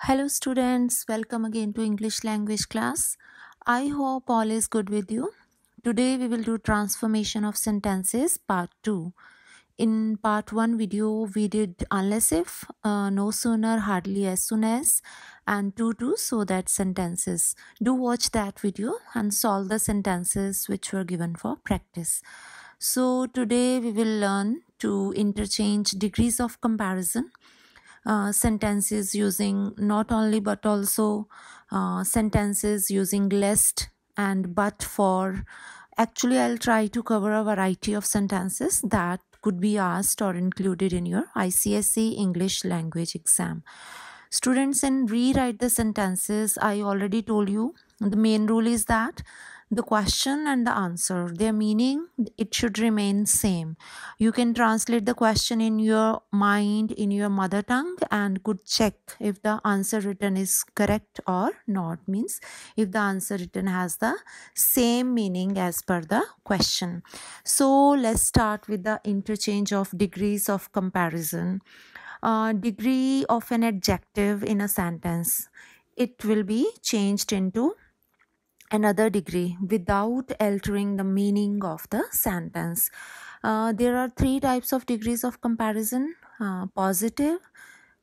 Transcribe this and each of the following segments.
Hello students, welcome again to English language class. I hope all is good with you. Today we will do transformation of sentences part 2. In part 1 video we did unless if, no sooner, hardly, as soon as, and to so that sentences. Do watch that video and solve the sentences which were given for practice. So today we will learn to interchange degrees of comparison, sentences using not only but also sentences using lest and but for. Actually, I'll try to cover a variety of sentences that could be asked or included in your ICSE English language exam. Students, in rewrite the sentences, I already told you the main rule is that the question and the answer, their meaning, it should remain same. You can translate the question in your mind in your mother tongue and could check if the answer written is correct or not, means if the answer written has the same meaning as per the question. So let's start with the interchange of degrees of comparison. Degree of an adjective in a sentence, it will be changed into another degree without altering the meaning of the sentence. There are three types of degrees of comparison: positive,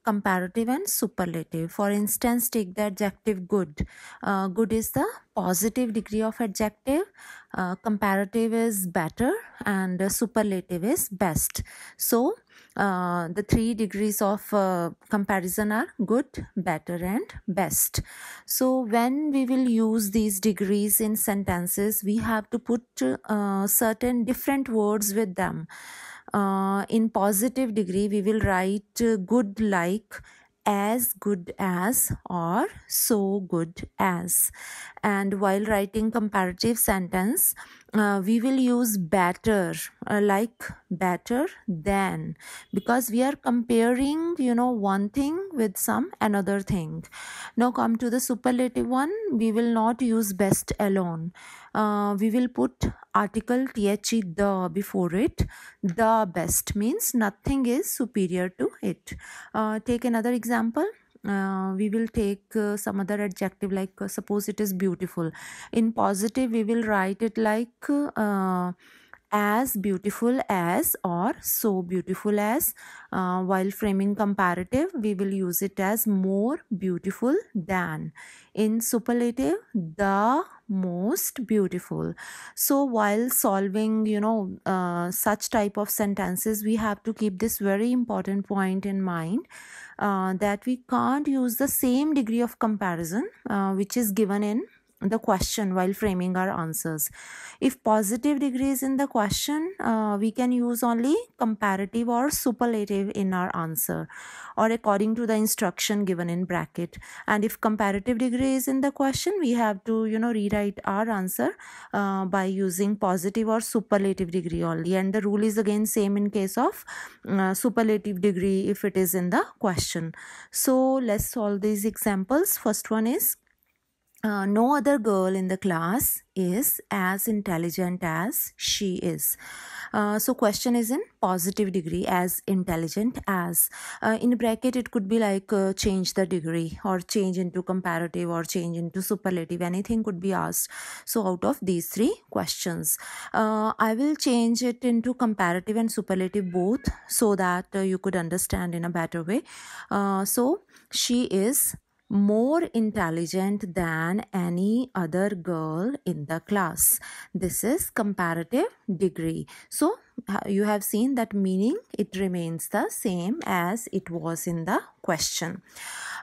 comparative, and superlative. For instance, take the adjective good. Good is the positive degree of adjective, comparative is better, and superlative is best. So the three degrees of comparison are good, better, and best. So when we will use these degrees in sentences, we have to put certain different words with them. In positive degree, we will write good like, as good as, or so good as. And while writing comparative sentence, we will use better, like better than, because we are comparing one thing with some another thing. Now come to the superlative one. We will not use best alone. We will put article the before it. The best means nothing is superior to it. Take another example. We will take some other adjective, like suppose it is beautiful. In positive, we will write it like as beautiful as or so beautiful as. While framing comparative, we will use it as more beautiful than. In superlative, the most beautiful. So while solving such type of sentences, we have to keep this very important point in mind, that we can't use the same degree of comparison which is given in the question while framing our answers. If positive degree is in the question, we can use only comparative or superlative in our answer, or according to the instruction given in bracket. And if comparative degree is in the question, we have to rewrite our answer by using positive or superlative degree only. And the rule is again same in case of superlative degree if it is in the question. So let's solve these examples. First one is, no other girl in the class is as intelligent as she is. So question is in positive degree, as intelligent as. In bracket, it could be like change the degree, or change into comparative, or change into superlative. Anything could be asked. So out of these three questions, I will change it into comparative and superlative both, so that you could understand in a better way. So she is more intelligent than any other girl in the class. This is comparative degree. So you have seen that meaning, it remains the same as it was in the question.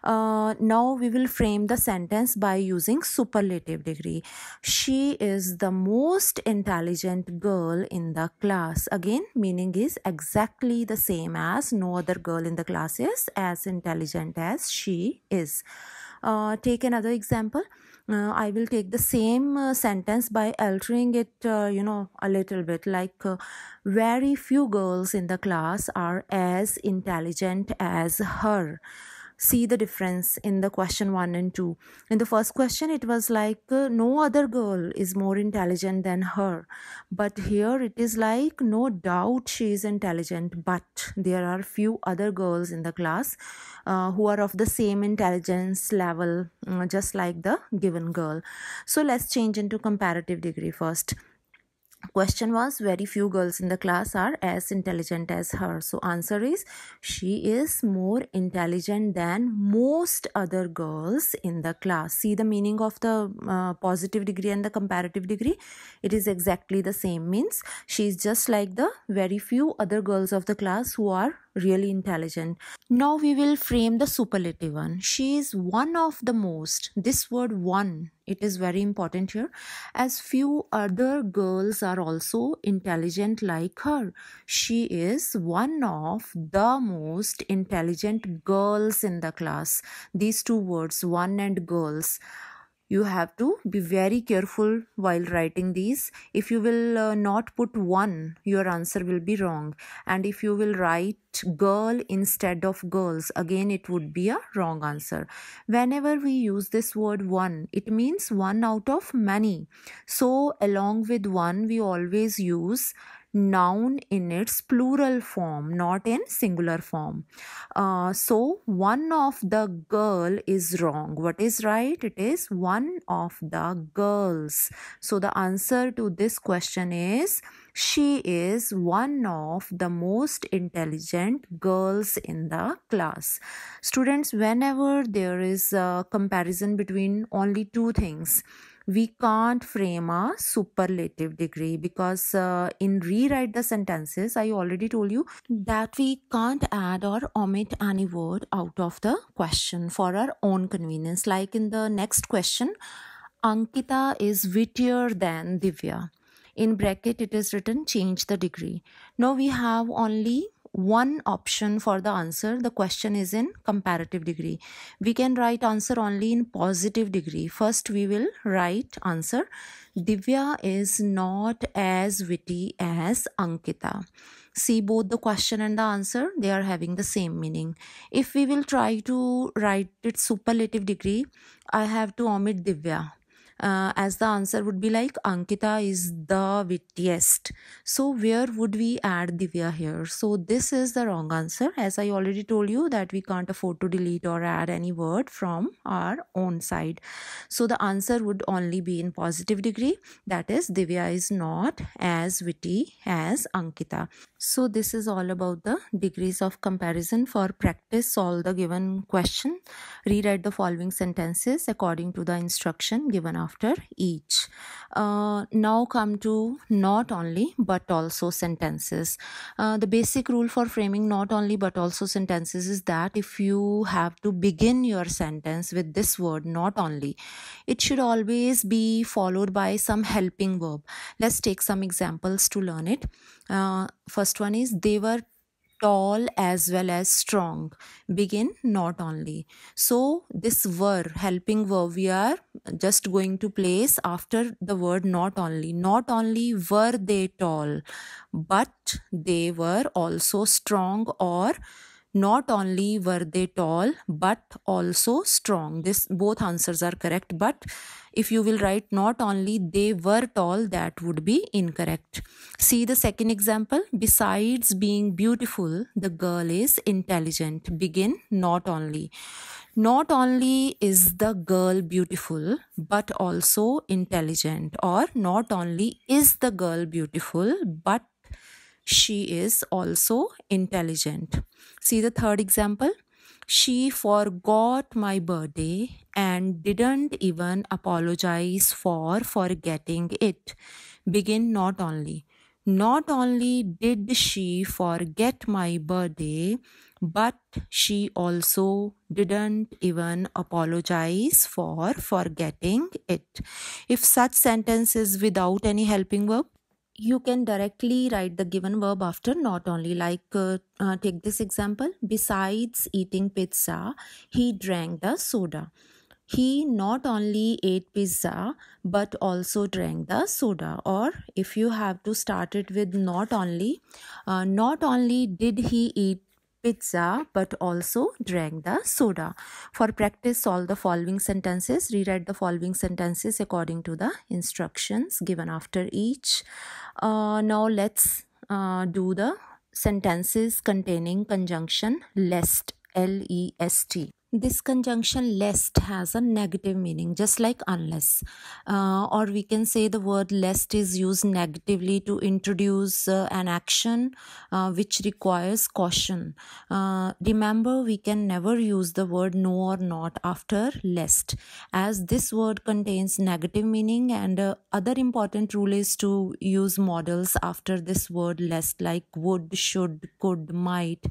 Now we will frame the sentence by using superlative degree. She is the most intelligent girl in the class. Again, meaning is exactly the same as no other girl in the class is as intelligent as she is. Take another example. I will take the same sentence by altering it, a little bit, like very few girls in the class are as intelligent as her. See the difference in the question 1 and 2. In the first question, it was like no other girl is more intelligent than her. But here it is like no doubt she is intelligent, but there are few other girls in the class who are of the same intelligence level, just like the given girl. So let's change into comparative degree first. Question was very few girls in the class are as intelligent as her. So answer is she is more intelligent than most other girls in the class. See the meaning of the positive degree and the comparative degree. It is exactly the same. Means she is just like the very few other girls of the class who are really intelligent. Now we will frame the superlative one. She is one of the most. This word one, it is very important here, as few other girls are also intelligent like her. She is one of the most intelligent girls in the class. These two words, one and girls, you have to be very careful while writing these. If you will not put one, your answer will be wrong. And if you will write girl instead of girls, again it would be a wrong answer. Whenever we use this word one, it means one out of many. So along with one, we always use noun in its plural form, not in singular form. So one of the girl is wrong. What is right? It is one of the girls. So the answer to this question is she is one of the most intelligent girls in the class. Students, whenever there is a comparison between only two things, we can't frame a superlative degree, because in rewrite the sentences, I already told you that we can't add or omit any word out of the question for our own convenience. Like in the next question, Ankita is wittier than Divya. In bracket it is written change the degree. Now we have only one option for the answer. The question is in comparative degree. We can write answer only in positive degree. First we will write answer. Divya is not as witty as Ankita. See, both the question and the answer, they are having the same meaning. If we will try to write it superlative degree, I have to omit Divya. As the answer would be like Ankita is the wittiest. So where would we add Divya here? So this is the wrong answer, as I already told you that we can't afford to delete or add any word from our own side. So the answer would only be in positive degree, that is Divya is not as witty as Ankita. So this is all about the degrees of comparison. For practice, solve the given question. Rewrite the following sentences according to the instruction given after each. Now come to not only but also sentences. The basic rule for framing not only but also sentences is that if you have to begin your sentence with this word not only, it should always be followed by some helping verb. Let's take some examples to learn it. First one is they were tall as well as strong. Begin not only. So this were, helping verb, we are just going to place after the word not only. Not only were they tall, but they were also strong, or not only were they tall but also strong. This both answers are correct, but if you will write not only they were tall, that would be incorrect. See the second example. Besides being beautiful, the girl is intelligent. Begin not only. Not only is the girl beautiful but also intelligent, or not only is the girl beautiful but she is also intelligent. See the third example. She forgot my birthday and didn't even apologize for forgetting it. Begin not only. Not only did she forget my birthday, but she also didn't even apologize for forgetting it. If such sentence is without any helping verb, you can directly write the given verb after not only. Like take this example. Besides eating pizza, he drank the soda. He not only ate pizza but also drank the soda. Or if you have to start it with not only did he eat pizza but also drank the soda. For practice, solve the following sentences. Rewrite the following sentences according to the instructions given after each. Now let's do the sentences containing conjunction lest, L-E-S-T. This conjunction lest has a negative meaning, just like unless. Or we can say the word lest is used negatively to introduce an action which requires caution. Remember, we can never use the word no or not after lest, as this word contains negative meaning, and other important rule is to use modals after this word lest, like would, should, could, might,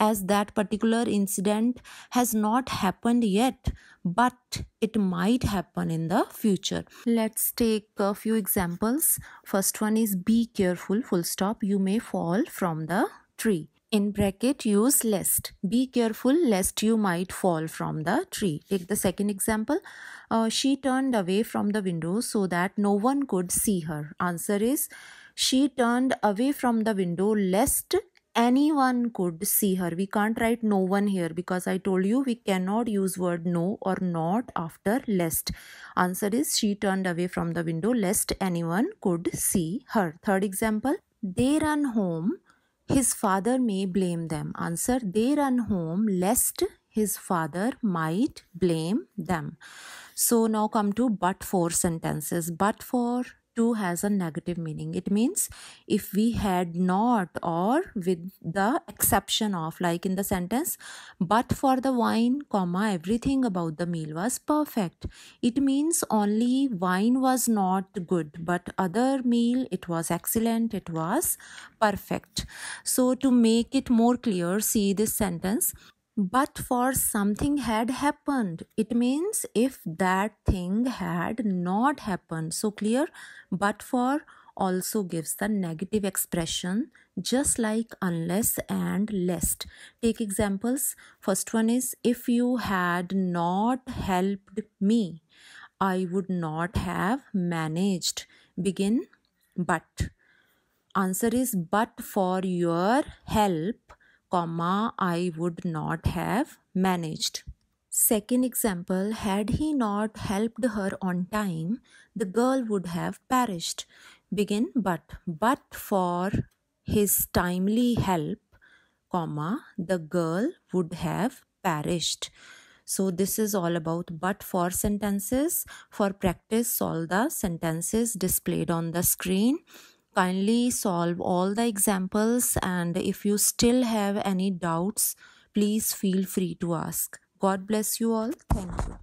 as that particular incident has not happened yet, but it might happen in the future. Let's take a few examples. First one is be careful, full stop, you may fall from the tree. In bracket, use lest. Be careful lest you might fall from the tree. Take the second example. She turned away from the window so that no one could see her. Answer is, she turned away from the window lest anyone could see her. We can't write no one here because I told you we cannot use word no or not after lest. Answer is, she turned away from the window lest anyone could see her. Third example, they run home, his father may blame them. Answer, they run home lest his father might blame them. So now come to but for sentences. But for to has a negative meaning. It means if we had not, or with the exception of, like in the sentence, but for the wine, comma, everything about the meal was perfect. It means only wine was not good, but other meal, it was excellent, it was perfect. So to make it more clear, see this sentence. But for something had happened, it means if that thing had not happened. So clear, but for also gives the negative expression, just like unless and lest. Take examples. First one is, if you had not helped me, I would not have managed. Begin but. Answer is, but for your help, comma, I would not have managed. Second example, had he not helped her on time, the girl would have perished. Begin but for his timely help, comma, the girl would have perished. So this is all about but for sentences. For practice, solve the sentences displayed on the screen. Kindly solve all the examples, and if you still have any doubts, please feel free to ask. God bless you all. Thank you.